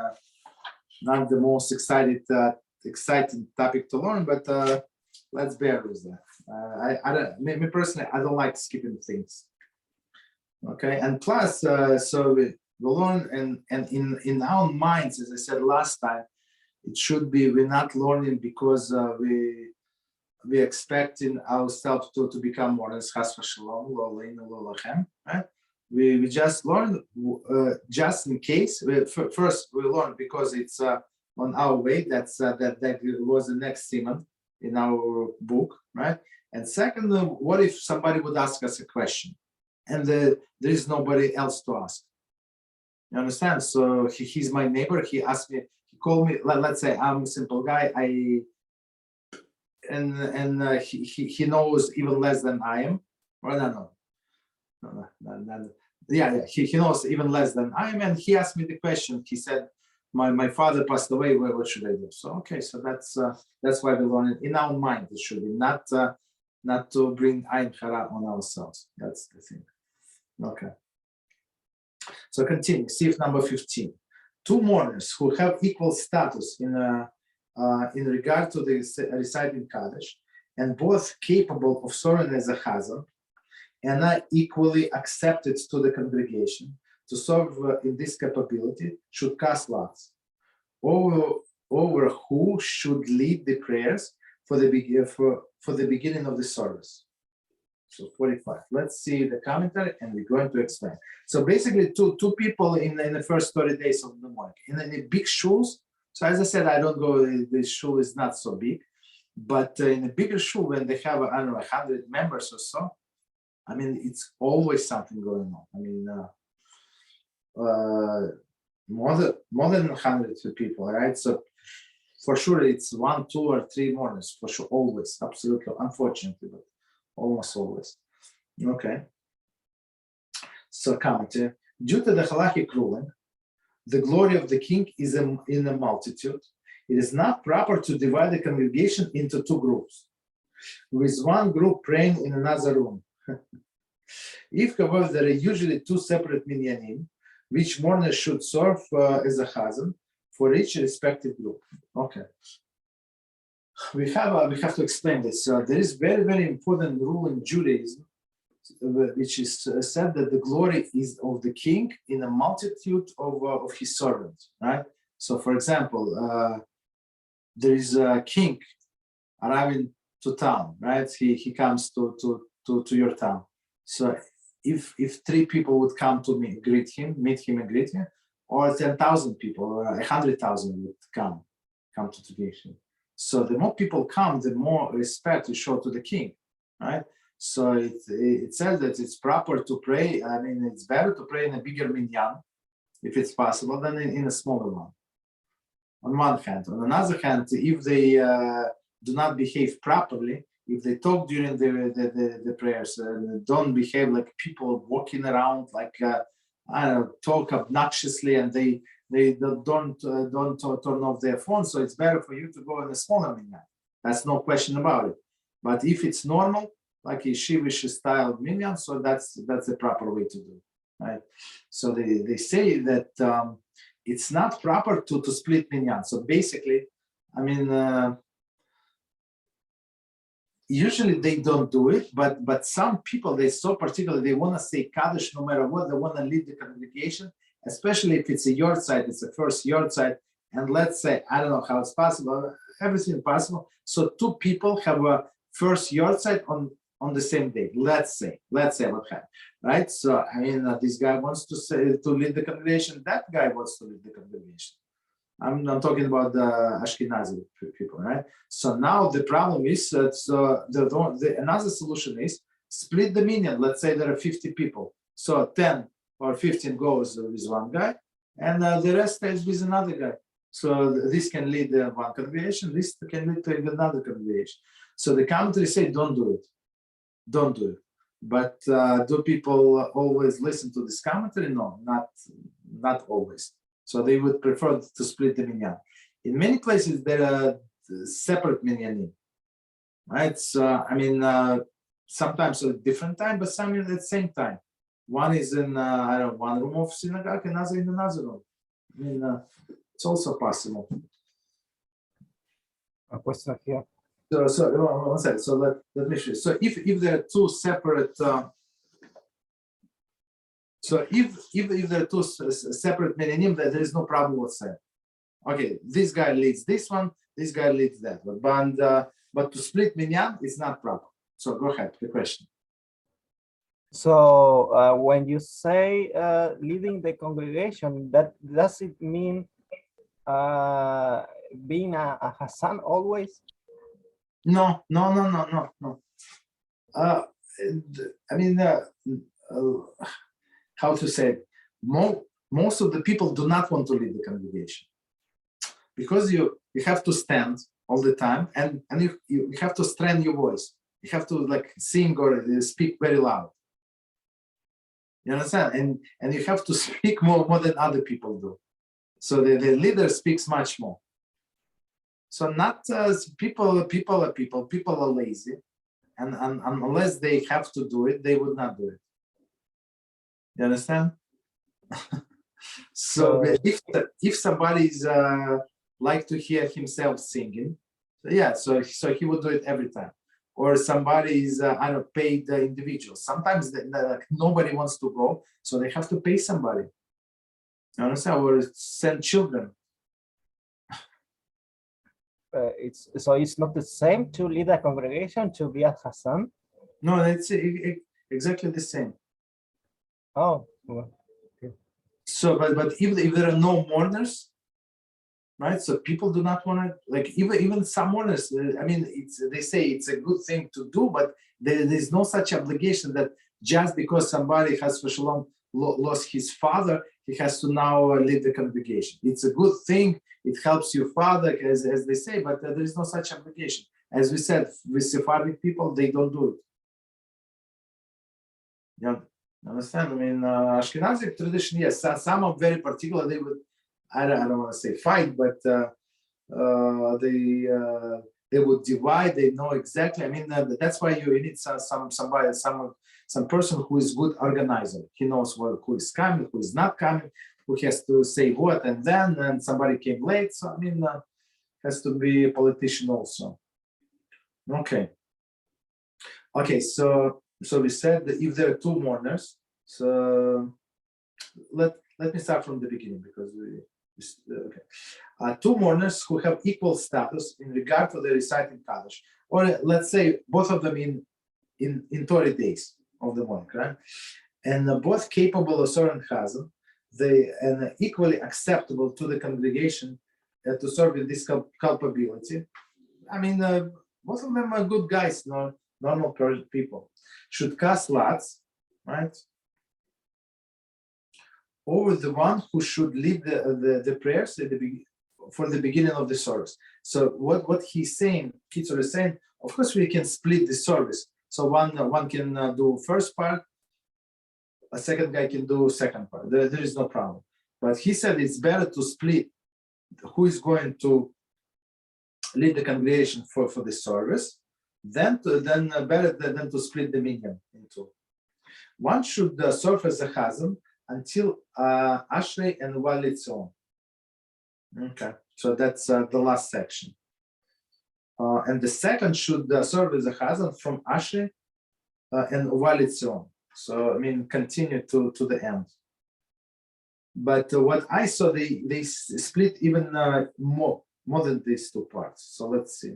not the most exciting topic to learn, but let's bear with that. Me personally, I don't like skipping things. Okay, and plus, so we learn, and in our minds, as I said last time, it should be we're not learning because we expecting ourselves to become more as chas v'shalom, lo aleinu, lo lachem, right? We just learn just in case. First, we learn because it's on our way. That was the next segment in our book, right? And second, what if somebody would ask us a question, and there is nobody else to ask? You understand? So he's my neighbor. He asked me. He called me. Let's say I'm a simple guy. He knows even less than I am. Or no. Yeah. He knows even less than I am, and he asked me the question. He said, "My father passed away. What should I do?" So okay, so that's why we learn it in our mind. It should be not to bring ayin hara on ourselves. That's the thing. Okay. So continue. Sif number 15. Two mourners who have equal status in regard to the reciting Kaddish, and both capable of serving as a chazan, and are equally accepted to the congregation to serve in this capability, should cast lots over who should lead the prayers for the beginning of the service. So 45. Let's see the commentary, and we're going to explain. So basically, two people in the first 30 days of the morning in the big shuls. So as I said, I don't go. The shul is not so big, but in a bigger shul, when they have 100 members or so, I mean, it's always something going on. I mean, more than 100 people, right? So for sure, it's 1, 2, or 3 mourners for sure, always, absolutely, unfortunately, but almost always. Okay. So commentary. Due to the halachic ruling, the glory of the king is in the multitude. It is not proper to divide the congregation into 2 groups, with one group praying in another room. If, however, there are usually 2 separate minyanim, which mourners should serve as a chazan for each respective group. Okay. We have to explain this. There is very, very important rule in Judaism, which is said that the glory is of the king in a multitude of his servants, right? So, for example, there is a king arriving to town, right? He comes to your town. So, if 3 people would come to meet him and greet him, or 10,000 people or 100,000 would come to greet him. So the more people come, the more respect you show to the king, right? So it says that it's proper to pray. I mean, it's better to pray in a bigger minyan, if it's possible, than in a smaller one. On one hand. On another hand, if they do not behave properly, if they talk during the prayers, don't behave like people walking around, like talk obnoxiously, and they don't turn off their phone. So it's better for you to go in a smaller minyan. That's no question about it. But if it's normal, like a yeshivish style minyan, so that's the proper way to do, right? So they say that it's not proper to split minyan. So basically, I mean, usually they don't do it, but some people, they're so particular, they want to say Kaddish no matter what. They want to lead the congregation, especially if it's a yard site, it's a first yard site. And let's say, I don't know how it's possible, everything possible. So 2 people have a first yard site on on the same day. Let's say what happened, right? So I mean, this guy wants to lead the congregation. That guy wants to lead the congregation. I'm talking about the Ashkenazi people, right? So now the problem is that another solution is split the minyan. Let's say there are 50 people, so 10 or 15 goes with one guy, and the rest stays with another guy. So this can lead to one congregation, this can lead to another congregation. So the commentary say, don't do it. But do people always listen to this commentary? No, not always. So they would prefer to split the minyan. In many places, there are separate minyanim, right? So I mean, sometimes at a different time, but some at the same time. One is in I don't know, one room of synagogue, another in another room. I mean, it's also possible. A question here. So one second. So let me show you. So if there are two separate, so if there are two separate minyanim, there is no problem whatsoever. Okay, this guy leads this one, this guy leads that one, but to split minyan is not proper. So go ahead, the question. So when you say leading the congregation, does it mean being a Hassan always? No. I mean, how to say it? Most of the people do not want to lead the congregation because you have to stand all the time, and you have to strain your voice. You have to like sing or speak very loud. You understand? And you have to speak more than other people do. So the leader speaks much more. So not people are lazy, and unless they have to do it, they would not do it. You understand? So if somebody is like to hear himself singing, so he would do it every time. Or somebody is I don't know, paid individual. Sometimes nobody wants to go, so they have to pay somebody. You understand? Or send children. It's not the same to lead a congregation to be a Hassan? No, it's exactly the same. Oh, well, okay. So but if there are no mourners, right? So people do not want to, like, even some mourners. I mean, they say it's a good thing to do, but there's no such obligation that just because somebody has for shalom lost his father, he has to now lead the congregation. It's a good thing. It helps your father, as they say, but there is no such obligation. As we said, with Sephardic people, they don't do it. You understand? I mean, Ashkenazi tradition, yes, some are very particular. They would, I don't want to say fight, but they would divide. They know exactly. I mean, that's why you need some person who is good organizer. He knows who is coming, who is not coming, who has to say what, and somebody came late. So I mean, has to be a politician also. Okay. So we said that if there are two mourners, so let me start from the beginning because two mourners who have equal status in regard to the reciting Kaddish, or let's say both of them in 30 days of the month, right? And both capable of serving Chazan, and equally acceptable to the congregation to serve in this culpability. I mean, both of them are good guys, normal people. Should cast lots, right? Over the one who should lead the prayers for the beginning of the service. So what he's saying, Kitzur is saying, of course we can split the service. So one can do first part, a second guy can do second part. There is no problem. But he said it's better to split who is going to lead the congregation for the service, better than to split the minyan in two. One should serve as a chazan until Ashrei and Walitzion. Okay, so that's the last section. And the second should serve as a chazan from Ashrei and Walitzion. So I mean, continue to the end. But what I saw, they split even more than these two parts. So let's see.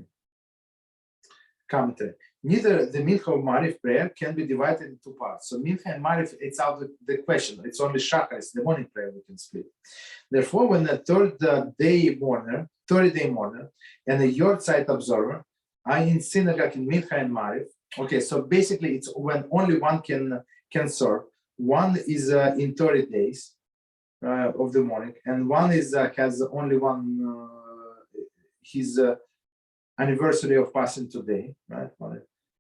Commentary. neither the Mincha or Marif prayer can be divided into two parts. So Mincha and Marif, it's out of the question. It's only Shachar, it's the morning prayer we can split. Therefore, when the 30-day mourner, and a Yortzeit observer are in synagogue in Mincha and Marif, okay, so basically it's when only one can serve. One is in 30 days of the morning, and one is has only one his anniversary of passing today, right?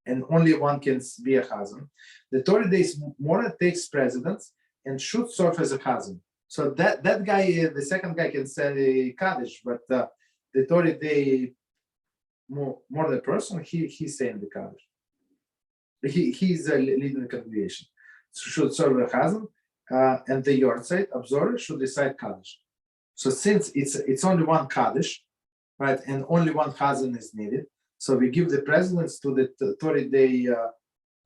And only one can be a chazan. The 30 days mourner takes precedence and should serve as a chazan. So that guy, the second guy, can say kaddish, but the 30-day mourner person, he's saying the kaddish. He's leading the congregation. So should serve a chazan, and the yortzeit observer should decide kaddish. So since it's only one kaddish, right, and only one chazan is needed, so we give the precedence to the 30-day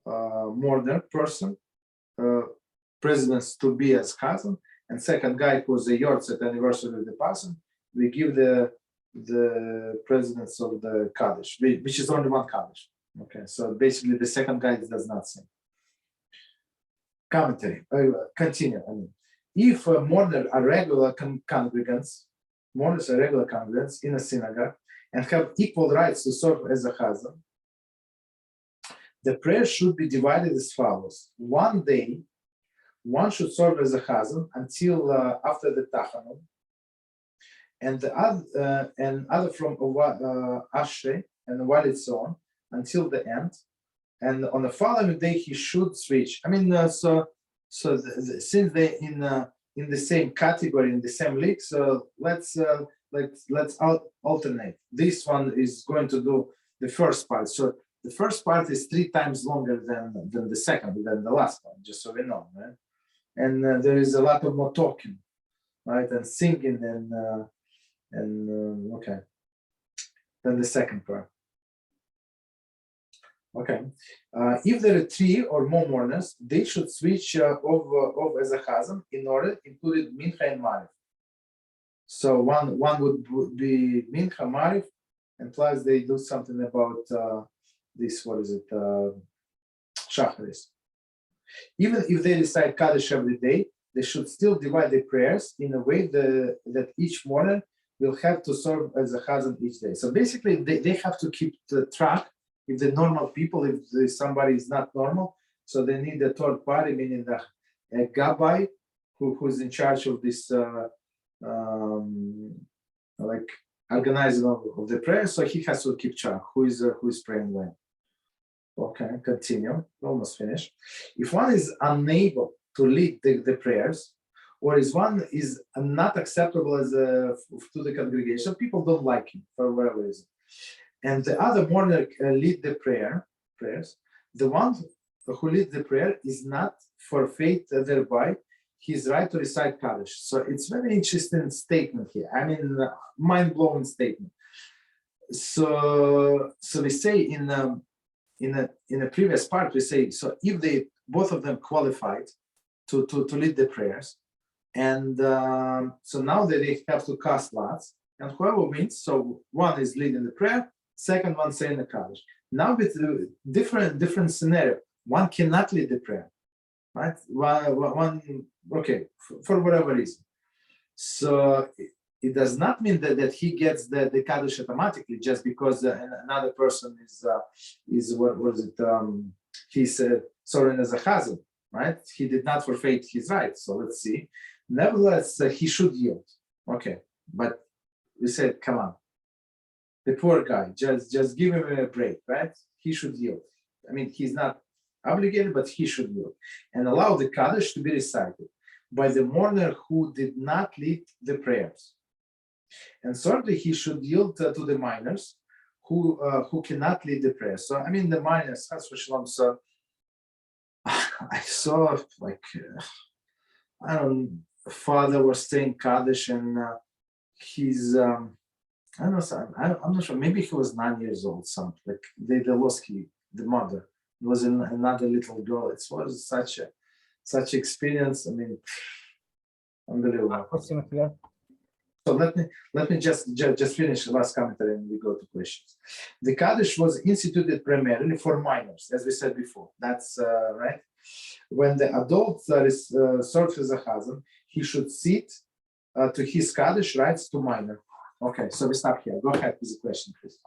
mourner person, precedence to be as chazan, and second guy who's the yortzeit anniversary of the person, we give the precedence of the kaddish, which is only one kaddish. Okay, so basically the second guy does not sing. Commentary. Continue. If mourners are regular congregants, in a synagogue and have equal rights to serve as a chazan, the prayer should be divided as follows. One day, one should serve as a chazan until after the tachanun, and the other from Ashrei and while it's on until the end. And on the following day, he should switch. I mean, since they're in the same category, in the same league, so let's alternate. This one is going to do the first part. So the first part is 3 times longer than the second, than the last one, just so we know, right? And there is a lot of more talking, right, and singing, and okay, then the second part. Okay, if there are 3 or more mourners, they should switch over as a chazan in order included mincha and marif. So one would be mincha, marif, and plus they do something about this. What is it? Shacharis. Even if they recite kaddish every day, they should still divide their prayers in a way that each mourner will have to serve as a chazan each day. So basically, they have to keep the track. If the normal people, if somebody is not normal, so they need a third party, meaning a gabbai, who's in charge of this, like organizing of the prayer. So he has to keep track who is praying when. Okay, continue. Almost finished. If one is unable to lead the prayers, or is one is not acceptable as to the congregation, people don't like him for whatever reason, and the other mourner lead the prayers, the one who leads the prayer is not forfeit thereby his right to recite kaddish. So it's very interesting statement here. I mean, mind-blowing statement. So we say in a previous part, we say, so if they both of them qualified to lead the prayers, and so now they have to cast lots, and whoever wins, so one is leading the prayer, second one saying the kaddish. Now with a different scenario, one cannot lead the prayer, right? One okay, for whatever reason. So it does not mean that he gets the kaddish automatically just because another person is what was it? He's serving as a chazan, right? He did not forfeit his rights. So let's see. Nevertheless, he should yield. Okay, but we said, come on. The poor guy, just give him a break, right? He should yield. I mean, he's not obligated, but he should yield and allow the kaddish to be recited by the mourner who did not lead the prayers. And thirdly, he should yield to the minors who cannot lead the prayers. So I mean, the minors, so I saw like I don't. Father was saying kaddish, and he's. I don't know. I'm not sure. Maybe he was 9 years old. Something like they lost the mother. It was another little girl. It was such experience. I mean, unbelievable. So let me just finish the last commentary and we go to questions. The Kaddish was instituted primarily for minors, as we said before. That's right. When the adult serves as a husband, he should sit to his Kaddish rights to minor. Okay, so we stop here. Go ahead with the question, please.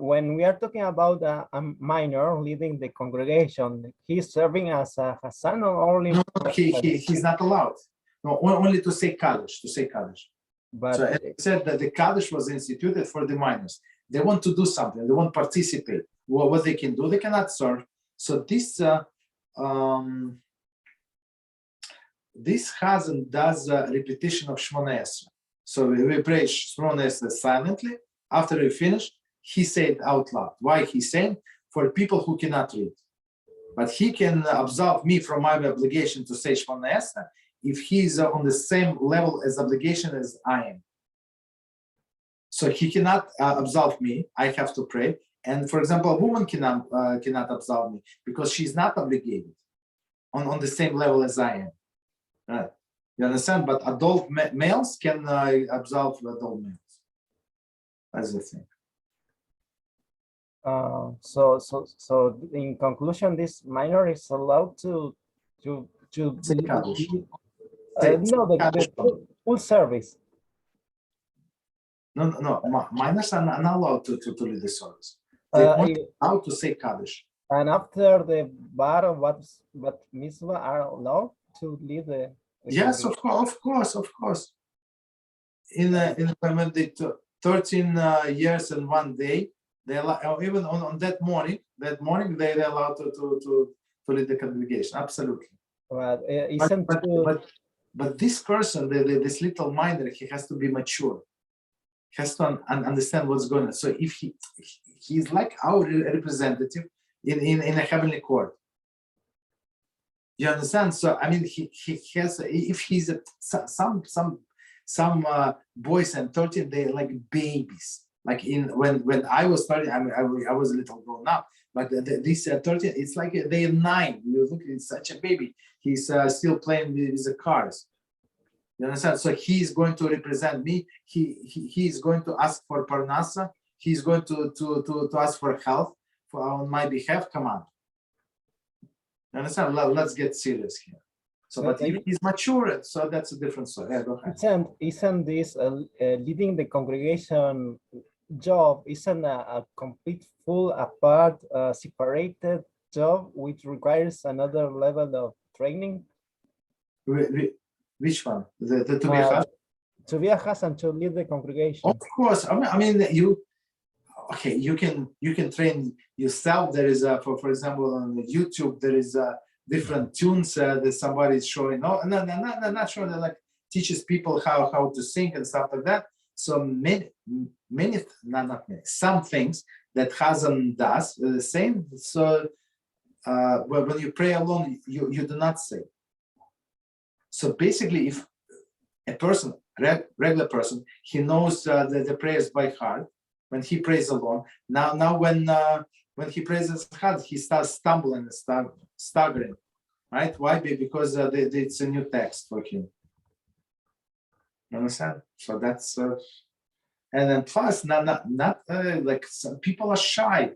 When we are talking about a minor leading the congregation, he's serving as a Hassan or only? No, he's not allowed. No, only to say Kaddish, But so as I said, that the Kaddish was instituted for the minors. They want to do something. They want to participate. What they can do, they cannot serve. So this Chazan does a repetition of Shmona Esrei. So we pray Shmona Esrei silently. After we finish, he said out loud. Why he saying? For people who cannot read. But he can absolve me from my obligation to say Shmona Esrei if he's on the same level as obligation as I am. So he cannot absolve me. I have to pray. And for example, a woman cannot absolve me because she's not obligated on the same level as I am. Right? You understand? But adult males can absolve adult males. That's the thing. So in conclusion, this minor is allowed to the full service. No. Minors are not allowed to lead the service. They're not allowed to say Kaddish. And after the bar of what mitzvah are allowed to lead the yes, of course. In when they 13 years and 1 day, they allow, even on that morning they're allowed to lead the congregation. Absolutely. But this person, this little minor, he has to be mature. He has to understand what's going on. So if he's like our representative in a heavenly court. You understand? So I mean, he has. If he's some boys and 13, they're like babies. Like when I was starting, I was a little grown up. But this 13, it's like they're 9. You look, it's such a baby. He's still playing with the cars. You understand? So he's going to represent me. He's going to ask for parnasa. He's going to ask for help on my behalf. Come on. You understand? Let's get serious here. So, but if he's mature, so that's a different story. Yeah, go ahead. Isn't this leading the congregation job? Isn't a complete, full, apart, separated job, which requires another level of training? Which one? To be a Hassan? To be a Hassan, to lead the congregation. Of course. I mean, you can train yourself. There is for example, on YouTube, there is different tunes that somebody is showing. No, not showing. Like teaches people how to sing and stuff like that. So some things that Chazan does the same. So when you pray alone, you do not say. So basically, if a person, regular person, he knows the prayers by heart when he prays alone. Now when he prays as heart, he starts stumbling and staggering. Right? Why? Because it's a new text for him. You understand? So that's and then plus not like some people are shy.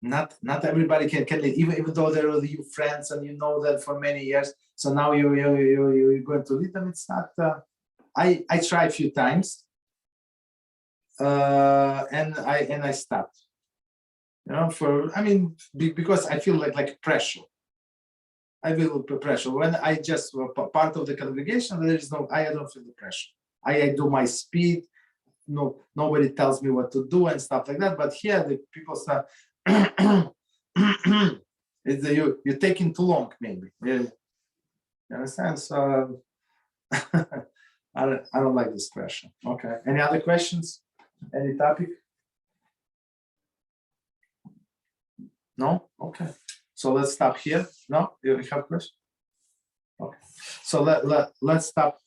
Not everybody can even though they're your friends and you know them for many years. So now you're going to lead them. It's not. I tried a few times, and I stopped. You know, because I feel like pressure. I feel pressure when I just part of the congregation. There is no. I don't feel the pressure. I do my speed. No, nobody tells me what to do and stuff like that. But here the people start. You're taking too long, maybe. You understand? So I don't like this question. Okay. Any other questions? Any topic? No? Okay. So let's stop here. No? You have a question? Okay. So let's stop.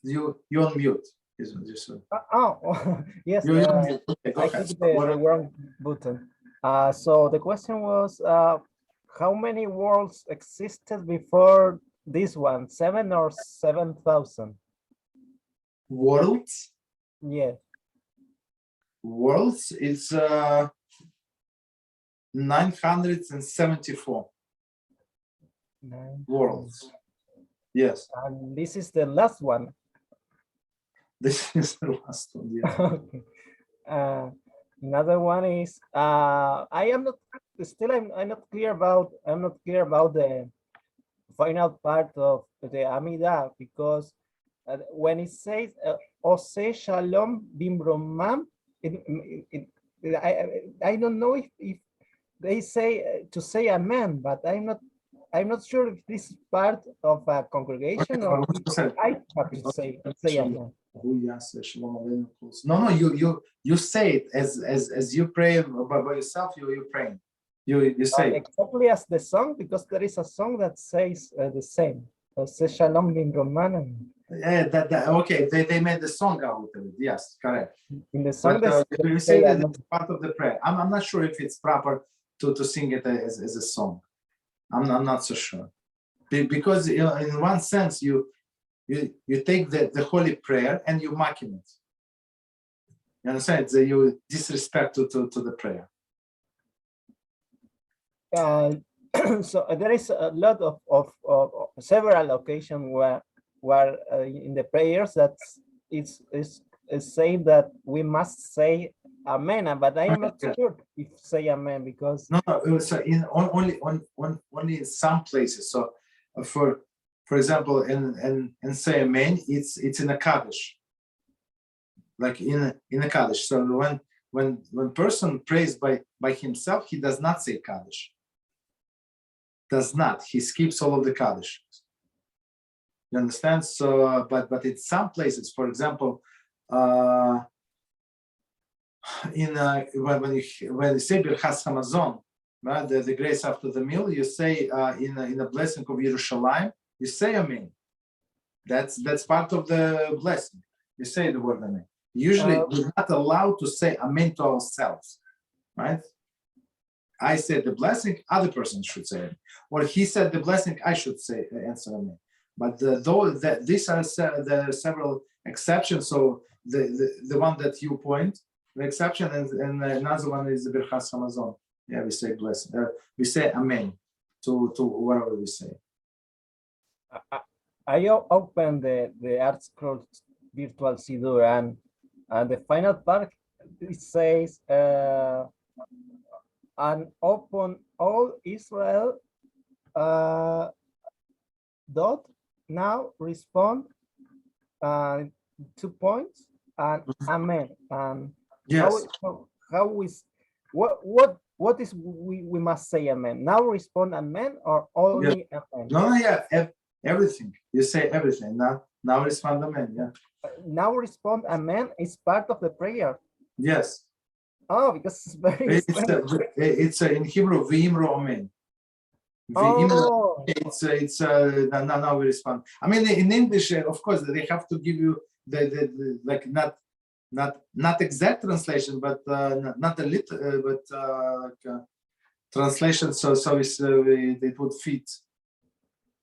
You on mute. Yes. You're on mute. Okay, go I ahead. hit the wrong button. So the question was, how many worlds existed before this one, 7 or 7,000? Worlds. Yes. Worlds is 974 worlds. Yes. And this is the last one. This is the last one. Yeah. Okay. Another one is I am not still I'm not clear about the final part of the Amida, because when it says Ose Shalom Bimromam, I don't know if they say to say amen, but I'm not sure if this is part of a congregation or if I have to say amen. No, you say it as you pray by yourself. You're praying. You say it. Exactly as the song, because there is a song that says the same. Ose Shalom Bimromam. Yeah, okay. They made the song out of it. Yes, correct. In the song, But you say that it's part of the prayer. I'm not sure if it's proper to sing it as a song. I'm not so sure, because in one sense you take the holy prayer and you mocking it. You understand? So you disrespect to the prayer. So there is a lot of several occasions where in the prayers that it's saying that we must say amen, but I am not sure if say amen, because no, so in only in some places. So for example, in say amen, it's in a kaddish, like in a kaddish. So when person prays by himself, he does not say kaddish. Does not. He skips all of the kaddish. You understand? So but in some places, for example, when you say Birchas Hamazon, right, the grace after the meal, you say in a blessing of Yerushalayim, you say amen. That's part of the blessing. You say the word amen. Usually we're not allowed to say amen to ourselves, right? I said the blessing, other person should say it. Or he said the blessing, I should say answer amen. But these are the several exceptions. So the one that you point, the exception, and another one is the Birchas Hamazon. Yeah, we say blessing. We say amen to whatever we say. I opened the Art Scroll virtual Sidur, and the final part, it says and upon all Israel dot now respond 2 points and amen. And yes, how is what is we must say amen? Now respond amen or only amen? No, yeah, everything. You say everything. Now respond amen. Yeah. Now respond amen is part of the prayer. Yes. Oh, because it's very it's in Hebrew v'imru amen. Oh. It's now we respond. I mean, in English, of course, they have to give you the like not exact translation, but not a little, but like translation. So it would fit.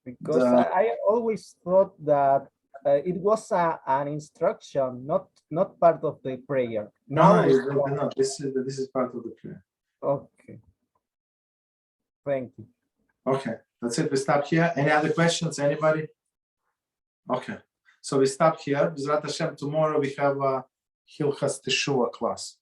Because I always thought that it was an instruction, not part of the prayer. No, this is part of the prayer. Okay. Thank you. Okay, that's it. We stop here. Any other questions? Anybody? Okay, so we stop here. B'ezrat Hashem, tomorrow we have a Hilchas Teshuvah class.